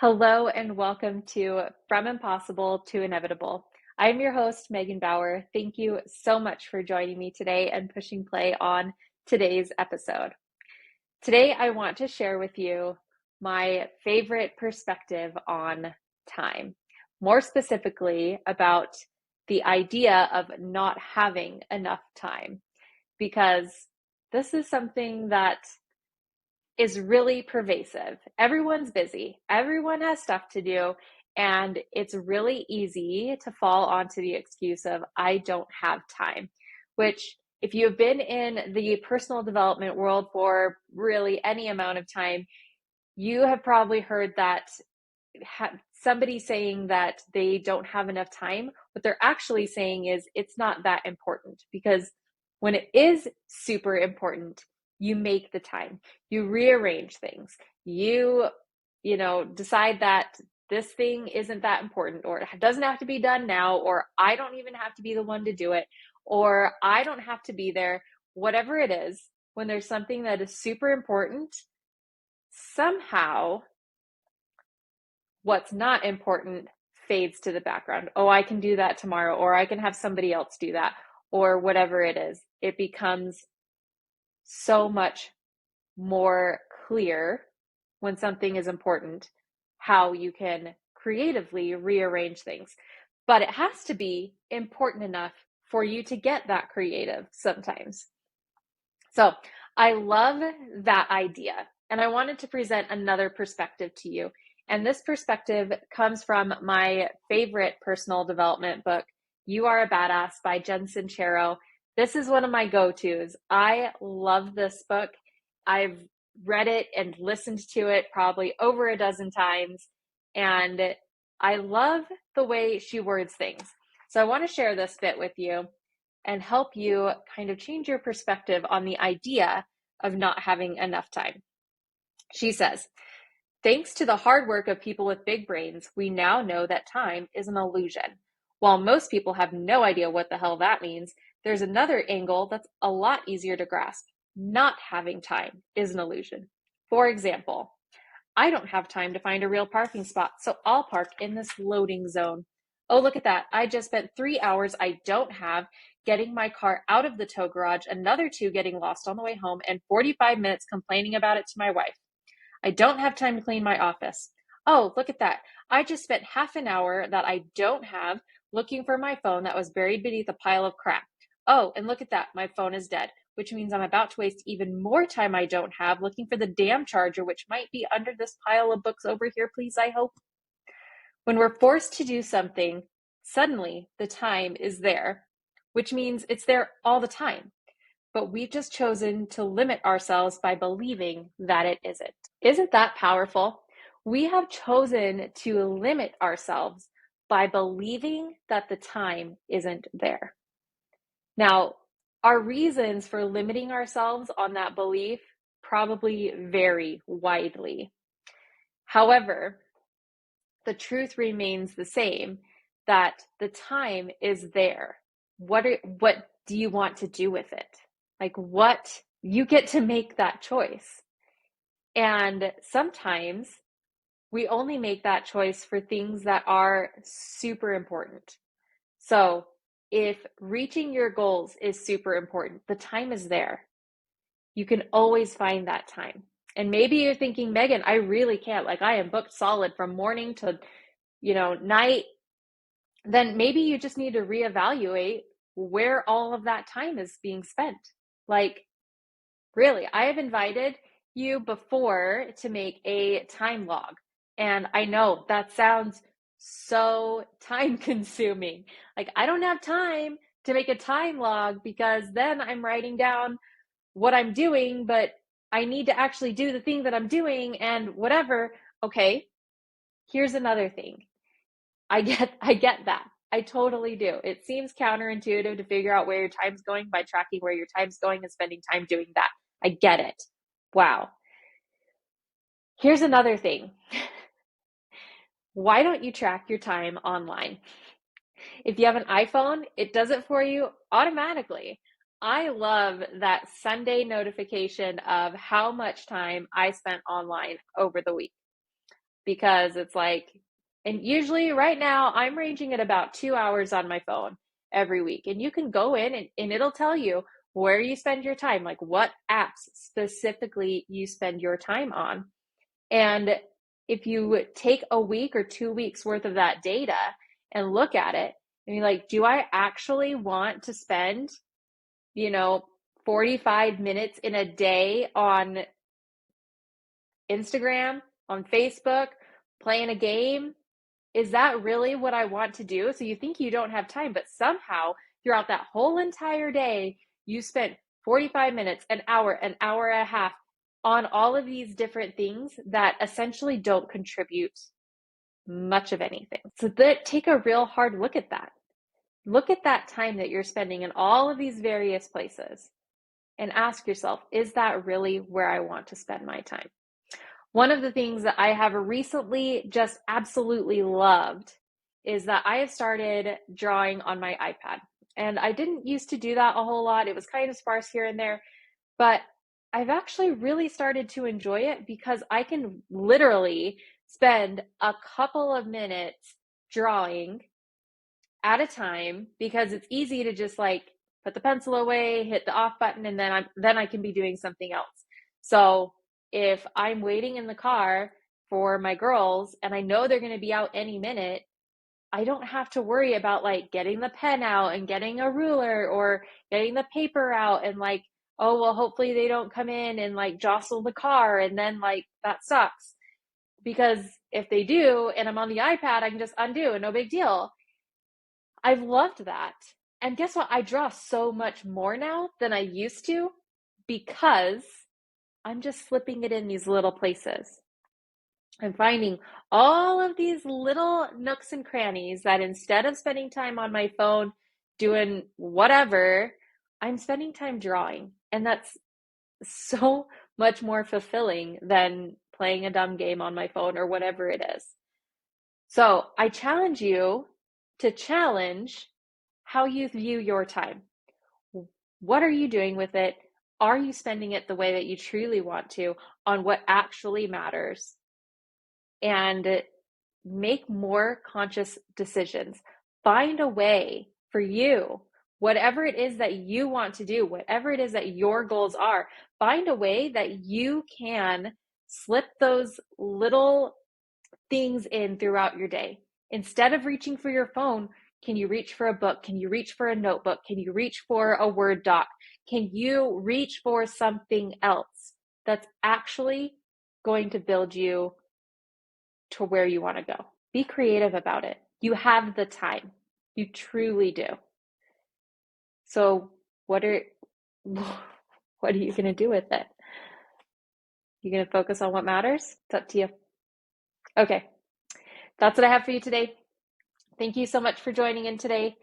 Hello and welcome to From Impossible to Inevitable. I'm your host, Megan Bauer. Thank you so much for joining me today and pushing play on today's episode. Today, I want to share with you my favorite perspective on time, more specifically about the idea of not having enough time, because this is something that is really pervasive. Everyone's busy, everyone has stuff to do, and it's really easy to fall onto the excuse of, I don't have time, which, if you've been in the personal development world for really any amount of time, you have probably heard that somebody saying that they don't have enough time. What they're actually saying is it's not that important, because when it is super important, you make the time, you rearrange things, you decide that this thing isn't that important, or it doesn't have to be done now, or I don't even have to be the one to do it, or I don't have to be there. Whatever it is, when there's something that is super important, somehow what's not important fades to the background. Oh, I can do that tomorrow, or I can have somebody else do that, or whatever it is. It becomes so much more clear when something is important, how you can creatively rearrange things. But it has to be important enough for you to get that creative sometimes. So I love that idea. And I wanted to present another perspective to you. And this perspective comes from my favorite personal development book, You Are a Badass by Jen Sincero. This is one of my go-tos. I love this book. I've read it and listened to it probably over a dozen times. And I love the way she words things. So I want to share this bit with you and help you kind of change your perspective on the idea of not having enough time. She says, thanks to the hard work of people with big brains, we now know that time is an illusion. While most people have no idea what the hell that means, there's another angle that's a lot easier to grasp. Not having time is an illusion. For example, I don't have time to find a real parking spot, so I'll park in this loading zone. Oh, look at that. I just spent 3 hours I don't have getting my car out of the tow garage, another 2 getting lost on the way home, and 45 minutes complaining about it to my wife. I don't have time to clean my office. Oh, look at that. I just spent half an hour that I don't have looking for my phone that was buried beneath a pile of crap. Oh, and look at that. My phone is dead, which means I'm about to waste even more time I don't have looking for the damn charger, which might be under this pile of books over here, please, I hope. When we're forced to do something, suddenly the time is there, which means it's there all the time. But we've just chosen to limit ourselves by believing that it isn't. Isn't that powerful? We have chosen to limit ourselves by believing that the time isn't there. Now, our reasons for limiting ourselves on that belief probably vary widely. However, the truth remains the same, that the time is there. What do you want to do with it? Like, what you get to make that choice. And sometimes we only make that choice for things that are super important. So if reaching your goals is super important, the time is there. You can always find that time. And maybe you're thinking, Megan, I really can't. Like, I am booked solid from morning to, night. Then maybe you just need to reevaluate where all of that time is being spent. Like, really, I have invited you before to make a time log. And I know that sounds so time consuming. Like, I don't have time to make a time log because then I'm writing down what I'm doing, but I need to actually do the thing that I'm doing and whatever. Okay, here's another thing. I get that. I totally do. It seems counterintuitive to figure out where your time's going by tracking where your time's going and spending time doing that. I get it. Wow. Here's another thing. Why don't you track your time online? If you have an iPhone, it does it for you automatically. I love that Sunday notification of how much time I spent online over the week. because it's like, and usually right now I'm ranging at about 2 hours on my phone every week. And you can go in and it'll tell you where you spend your time, like what apps specifically you spend your time on. And if you take a week or 2 weeks worth of that data and look at it and you're like, do I actually want to spend, 45 minutes in a day on Instagram, on Facebook, playing a game? Is that really what I want to do? So you think you don't have time, but somehow throughout that whole entire day, you spent 45 minutes, an hour and a half on all of these different things that essentially don't contribute much of anything. So take a real hard look at that. Look at that time that you're spending in all of these various places and ask yourself, is that really where I want to spend my time? One of the things that I have recently just absolutely loved is that I have started drawing on my iPad. And I didn't used to do that a whole lot. It was kind of sparse here and there, but I've actually really started to enjoy it because I can literally spend a couple of minutes drawing at a time because it's easy to just like put the pencil away, hit the off button, and then I can be doing something else. So if I'm waiting in the car for my girls and I know they're going to be out any minute, I don't have to worry about like getting the pen out and getting a ruler or getting the paper out and like, oh, well, hopefully they don't come in and like jostle the car and then like that sucks. Because if they do and I'm on the iPad, I can just undo and no big deal. I've loved that. And guess what? I draw so much more now than I used to because I'm just slipping it in these little places. I'm finding all of these little nooks and crannies that instead of spending time on my phone doing whatever, I'm spending time drawing. And that's so much more fulfilling than playing a dumb game on my phone or whatever it is. So I challenge you to challenge how you view your time. What are you doing with it? Are you spending it the way that you truly want to on what actually matters? And make more conscious decisions. Find a way for you, whatever it is that you want to do, whatever it is that your goals are, find a way that you can slip those little things in throughout your day. Instead of reaching for your phone, can you reach for a book? Can you reach for a notebook? Can you reach for a Word doc? Can you reach for something else that's actually going to build you to where you want to go? Be creative about it. You have the time. You truly do. So what are you going to do with it? You going to focus on what matters? It's up to you. Okay. That's what I have for you today. Thank you so much for joining in today.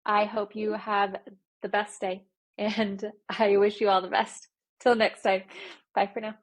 I hope you have the best day and I wish you all the best. Till next time. Bye for now.